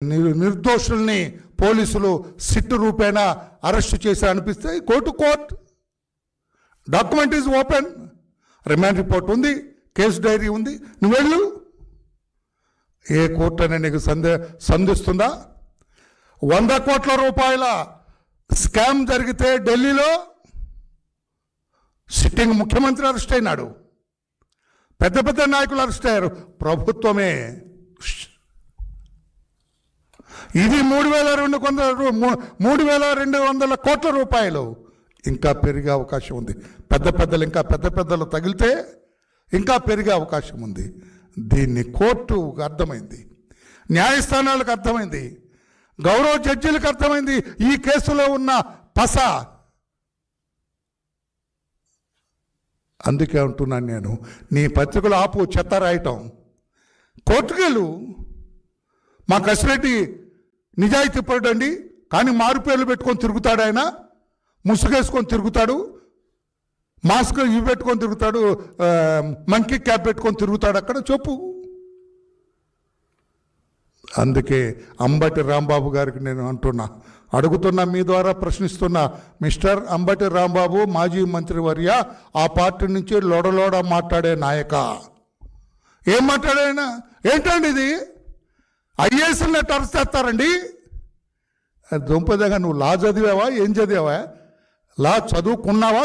నిర్దోషుల్ని పోలీసులు సిట్టు రూపేణా అరెస్ట్ చేసి అనిపిస్తే court document is open, remand report ఉంది, కేసు డైరీ ఉంది, నువ్వు వెళ్ళు. ఏ కోర్టు అనే నీకు సంధిస్తుందా? 100 కోట్ల రూపాయల స్కామ్ జరిగితే ఢిల్లీలో సిట్టింగ్ ముఖ్యమంత్రి అరెస్ట్ అయినాడు, పెద్ద పెద్ద నాయకులు అరెస్ట్ అయ్యారు, ప్రభుత్వమే. ఇది 3,200 కోట్ల రూపాయలు, ఇంకా పెరిగే అవకాశం ఉంది. ఇంకా పెద్దలు తగిలితే ఇంకా పెరిగే అవకాశం ఉంది. దీన్ని కోర్టుకు అర్థమైంది, న్యాయస్థానాలకు అర్థమైంది, గౌరవ జడ్జీలకు అర్థమైంది ఈ కేసులో ఉన్న పస. అందుకే అంటున్నాను నేను, నీ పత్రికలు ఆపు చెత్త రాయటం, కోర్టుకెళ్ళు. మా కసిరెడ్డి నిజాయితీ పడండి, కానీ మారు పేర్లు పెట్టుకొని తిరుగుతాడు, ఆయన ముసుగేసుకొని తిరుగుతాడు, మాస్క్ ఇవి పెట్టుకొని తిరుగుతాడు, మంకీ క్యాప్ పెట్టుకొని తిరుగుతాడు, అక్కడ చెప్పు. అందుకే అంబటి రాంబాబు గారికి నేను అడుగుతున్నా, మీ ద్వారా ప్రశ్నిస్తున్నా, మిస్టర్ అంబటి రాంబాబు, మాజీ మంత్రివర్య, ఆ పార్టీ నుంచి లోడలోడ మాట్లాడే నాయక, ఏం మాట్లాడాయన? ఏంటండి ఇది? ఐఏఎస్ని అరెస్ట్ చేస్తారండి? దుంపదగా నువ్వు లా చదివావా? ఏం చదివావా? లా చదువుకున్నావా?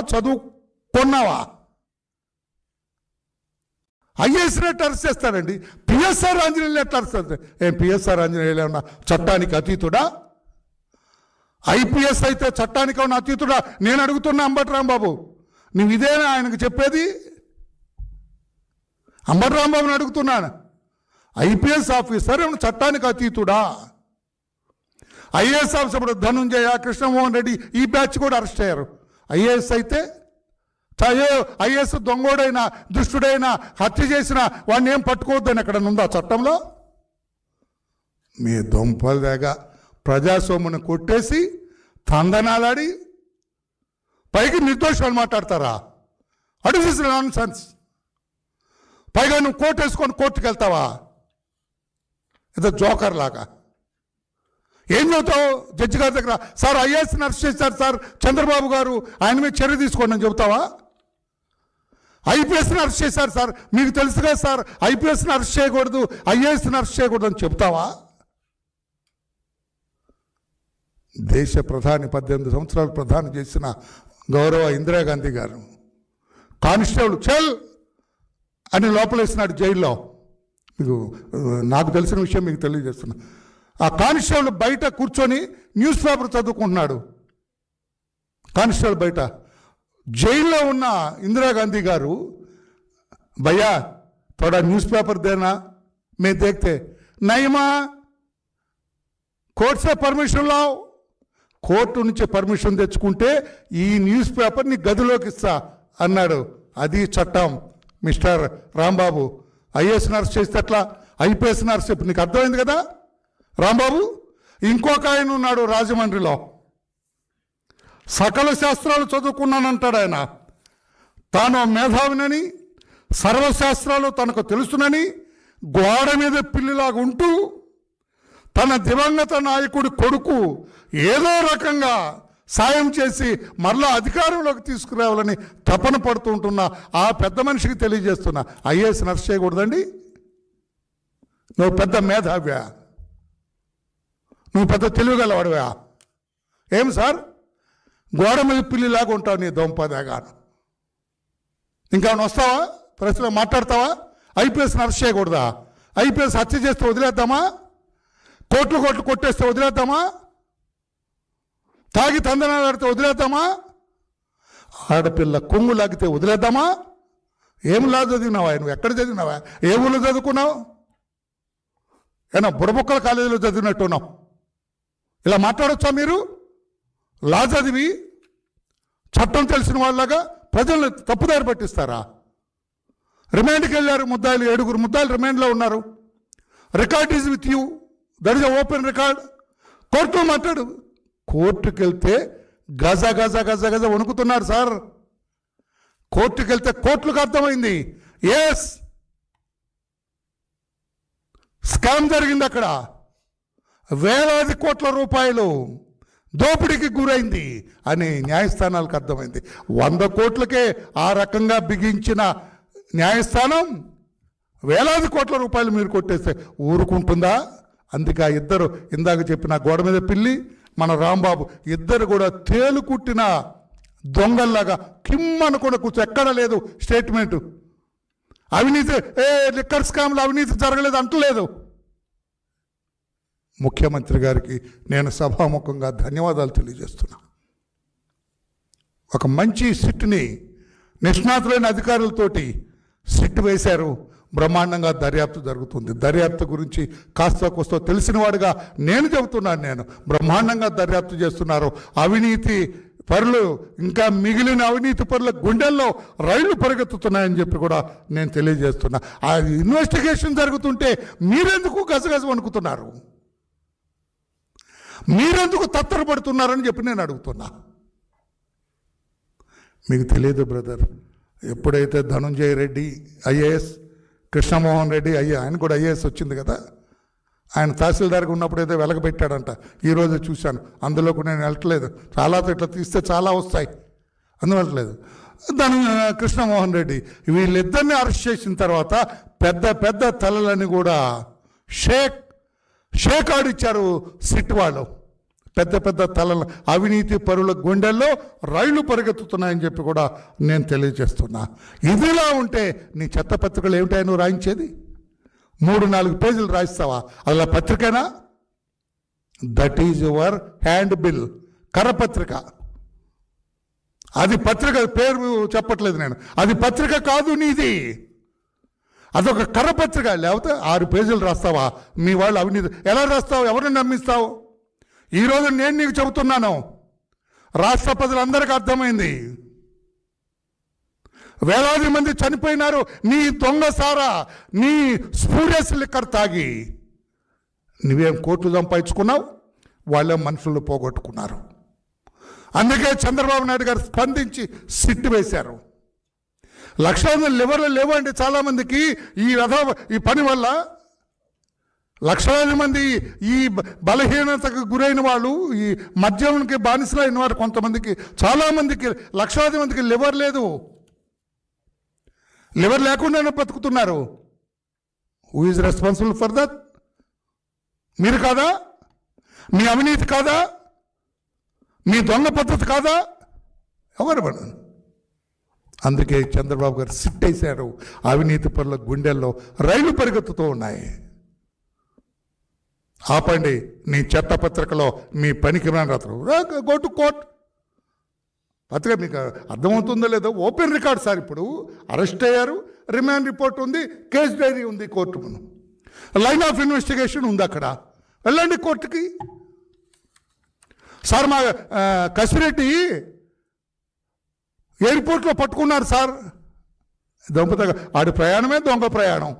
ఐఏఎస్ని అరెస్ట్ చేస్తారండి. పిఎస్ఆర్ ఆంజనేయులు అరెస్ట్ చేస్తారు. పిఎస్ఆర్ ఆంజనేయులు ఏమన్నా చట్టానికి అతీతుడా? ఐపీఎస్ అయితే చట్టానికి ఉన్న అతీతుడా? నేను అడుగుతున్నా అంబటి రాంబాబు, నువ్వు ఇదేనా ఆయనకు చెప్పేది? అంబటి రాంబాబుని అడుగుతున్నాను, ఐపీఎస్ ఆఫీసర్ ఏమన్నా చట్టానికి అతీతుడా? ఐఏఎస్ ఆఫీసర్ ఇప్పుడు ధనుంజయ, కృష్ణమోహన్ రెడ్డి ఈ బ్యాచ్ కూడా అరెస్ట్ అయ్యారు. ఐఏఎస్ అయితే ఐఏఎస్ దొంగోడైనా దుష్టుడైనా హత్య చేసిన వాడిని ఏం పట్టుకోవద్దని ఎక్కడ ఉందా చట్టంలో? మీ దొంపల దగ్గర ప్రజాస్వామ్యం కొట్టేసి తందనాలాడి పైకి నిర్దోషాలు మాట్లాడతారా? At is non sense. పైగా నువ్వు కోర్టు వేసుకొని కోర్టుకు వెళ్తావా? ఏదో జోకర్ లాగా. ఏం చెబుతావు జడ్జి గారి దగ్గర? సార్ ఐఏఎస్ని అరెస్ట్ చేశారు సార్ చంద్రబాబు గారు, ఆయన మీద చర్య తీసుకోండి అని చెబుతావా? ఐపీఎస్ని అరెస్ట్ చేశారు సార్, మీకు తెలుసుగా సార్ ఐపీఎస్ని అరెస్ట్ చేయకూడదు, ఐఏఎస్ని అరెస్ట్ చేయకూడదు అని చెప్తావా? దేశ ప్రధాని 18 సంవత్సరాలు ప్రధాని చేసిన గౌరవ ఇందిరాగాంధీ గారు కానిస్టేబుల్ చల్ అని లోపలేసినాడు జైల్లో. మీకు నాకు తెలిసిన విషయం మీకు తెలియజేస్తున్నా. ఆ కానిస్టేబుల్ బయట కూర్చొని న్యూస్ పేపర్ చదువుకుంటున్నాడు. కానిస్టేబుల్ బయట, జైల్లో ఉన్న ఇందిరాగాంధీ గారు, భయ్యా थोड़ा न्यूज़ पेपर देना, मैं देखते नहीं माँ, కోర్టు से పర్మిషన్ లావు, కోర్టు నుంచి పర్మిషన్ తెచ్చుకుంటే ఈ న్యూస్ పేపర్ని గదిలోకి ఇస్తా అన్నాడు. అది చట్టం మిస్టర్ రాంబాబు. ఐఏఎస్ని అరెస్ట్ చేస్తే అట్లా, ఐపీఎస్ని అరెస్ట్ చెప్పి నీకు అర్థమైంది కదా రాంబాబు. ఇంకొక ఆయన ఉన్నాడు రాజమండ్రిలో, సకల శాస్త్రాలు చదువుకున్నానంటాడు ఆయన. తాను మేధావినని, సర్వశాస్త్రాలు తనకు తెలుసునని, గోడ మీద పిల్లిలాగా ఉంటూ తన దివంగత నాయకుడి కొడుకు ఏదో రకంగా సాయం చేసి మరలా అధికారంలోకి తీసుకురావాలని తపన పడుతుంటున్న ఆ పెద్ద మనిషికి తెలియజేస్తున్నా, ఐఏఎస్ని అరెస్ట్ చేయకూడదండి. నువ్వు పెద్ద మేధావ్యా, నువ్వు పెద్ద తెలివిగలవాడివా? ఏం సార్ గోడ మీద పిల్లిలాగా ఉంటావు నీ దొంపదాగాను. ఇంకా వస్తావా? ప్రశ్న మాట్లాడతావా? ఐపీఎస్ని అరెస్ట్ చేయకూడదా? ఐపీఎస్ హత్య చేస్తే వదిలేద్దామా? కోట్లు కొట్టేస్తే వదిలేద్దామా? తాగి తందనాలాడితే వదిలేద్దామా? ఆడపిల్ల కొంగు లాగితే వదిలేద్దామా? ఏం లా చదివినావా నువ్వు? ఎక్కడ చదివినావా? ఏ ఊళ్ళో చదువుకున్నావు? ఏనా బుడబొక్కల కాలేజీలో చదివినట్టున్నావు. ఇలా మాట్లాడొచ్చా మీరు? లా చదివి చట్టం తెలిసిన వాళ్ళగా ప్రజల్ని తప్పుదారి పట్టిస్తారా? రిమాండ్కి వెళ్ళారు ముద్దాయిలు, 7 ముద్దాయిలు రిమాండ్లో ఉన్నారు. Record is with you, that is open record. కోర్టులో మాట్లాడు. కోర్టుకు వెళ్తే గజ గజ గజ గజ వణుకుతున్నారు సార్. కోర్టుకు వెళ్తే కోర్టులకు అర్థమైంది, ఎస్ స్కామ్ జరిగింది అక్కడ. వేలాది కోట్ల రూపాయలు దోపిడీకి గురైంది అని న్యాయస్థానాలకు అర్థమైంది. 100 కోట్లకే ఆ రకంగా బిగించిన న్యాయస్థానం వేలాది కోట్ల రూపాయలు మీరు కొట్టేస్తే ఊరుకుంటుందా? అందుకే ఆ ఇద్దరు, ఇందాక చెప్పిన గోడ మీద పిల్లి, మన రాంబాబు, ఇద్దరు కూడా తేలుకుట్టిన దొంగల్లాగా కిమ్మనుకుండా కూర్చో. ఎక్కడ లేదు స్టేట్మెంటు. అవినీతి, లిక్కర్ స్కామ్లో అవినీతి జరగలేదు అంటలేదు. ముఖ్యమంత్రి గారికి నేను సభాముఖంగా ధన్యవాదాలు తెలియజేస్తున్నా. ఒక మంచి సిట్ని నిష్ణాతులైన అధికారులతోటి సిట్ వేశారు. బ్రహ్మాండంగా దర్యాప్తు జరుగుతుంది. దర్యాప్తు గురించి కాస్త కోస్తో తెలిసిన వాడుగా నేను చెబుతున్నాను. నేను బ్రహ్మాండంగా దర్యాప్తు చేస్తున్నారు. అవినీతి పరులు, ఇంకా మిగిలిన అవినీతి పరుల గుండెల్లో రైళ్లు పరిగెత్తుతున్నాయని చెప్పి కూడా నేను తెలియజేస్తున్నా. ఆ ఇన్వెస్టిగేషన్ జరుగుతుంటే మీరెందుకు గజగజ వణుకుతున్నారు? మీరెందుకు తత్తరపడుతున్నారని చెప్పి నేను అడుగుతున్నా. మీకు తెలియదు బ్రదర్, ఎప్పుడైతే ధనుంజయ రెడ్డి ఐఏఎస్, కృష్ణమోహన్ రెడ్డి ఆయన కూడా ఐఏఎస్ వచ్చింది కదా, ఆయన తహసీల్దార్గా ఉన్నప్పుడు అయితే వెలగబెట్టాడంట. ఈరోజు చూశాను, అందులోకి నేను వెళ్ళట్లేదు. చాలా ఇట్లా తీస్తే చాలా వస్తాయి, అందువల్లలేదు. కృష్ణమోహన్ రెడ్డి వీళ్ళిద్దరిని అరెస్ట్ చేసిన తర్వాత పెద్ద పెద్ద తలలని కూడా షేక్ ఆడిచ్చారు సిట్ వాళ్ళు. పెద్ద పెద్ద తలల అవినీతి పరుల గుండెల్లో రైళ్లు పరిగెత్తుతున్నాయని చెప్పి కూడా నేను తెలియజేస్తున్నా. ఇదిలా ఉంటే నీ చెత్త పత్రికలు ఏమిటాయి నువ్వు రాయించేది? 3-4 పేజీలు రాయిస్తావా? అలా పత్రికనా? That is your hand bill, కరపత్రిక. అది పత్రిక, పేరు చెప్పట్లేదు నేను, అది పత్రిక కాదు నీది, అదొక కరపత్రిక. లేకపోతే 6 పేజీలు రాస్తావా? మీ వాళ్ళు అవినీతి ఎలా రాస్తావు? ఎవరిని నమ్మిస్తావు? ఈరోజు నేను నీకు చెబుతున్నాను, రాష్ట్ర ప్రజలందరికీ అర్థమైంది. వేలాది మంది చనిపోయినారు నీ దొంగ సారా, నీ స్పూరియస్ లిక్కర్ తాగి. నువ్వేం కోట్లు సంపాదించుకున్నావు, వాళ్ళే మనుషులు పోగొట్టుకున్నారు. అందుకే చంద్రబాబు నాయుడు గారు స్పందించి సిట్ వేశారు. లక్షలాది లివర్లు లేవండి చాలామందికి. ఈ పని వల్ల లక్షలాది మంది ఈ బలహీనతకు గురైన వాళ్ళు, ఈ మద్యంకి బానిసలైన వారు కొంతమందికి, చాలామందికి, లక్షలాది మందికి లివర్ లేదు. లివర్ లేకుండానే బతుకుతున్నారు. Who is responsible for that? మీరు కాదా? మీ అవినీతి కాదా? మీ దొంగ పద్ధతి కాదా? ఎవరు? అందుకే చంద్రబాబు గారు సిట్ వేశారు. అవినీతి పరుల గుండెల్లో రైలు పరిగెత్తుతూ ఉన్నాయి. ఆపండి నీ చెత్త పత్రికలో మీ పనికి రాత్రు. Go to court. పత్రిక మీకు అర్థమవుతుందో లేదో, ఓపెన్ రికార్డ్ సార్. ఇప్పుడు అరెస్ట్ అయ్యారు, రిమాండ్ రిపోర్ట్ ఉంది, కేస్ డైరీ ఉంది కోర్టు ముందు, లైన్ ఆఫ్ ఇన్వెస్టిగేషన్ ఉంది. అక్కడ వెళ్ళండి కోర్టుకి. సార్ మా కసిరెడ్డి ఎయిర్పోర్ట్లో పట్టుకున్నారు సార్. దొంగతగా ఆడి ప్రయాణమే దొంగ ప్రయాణం.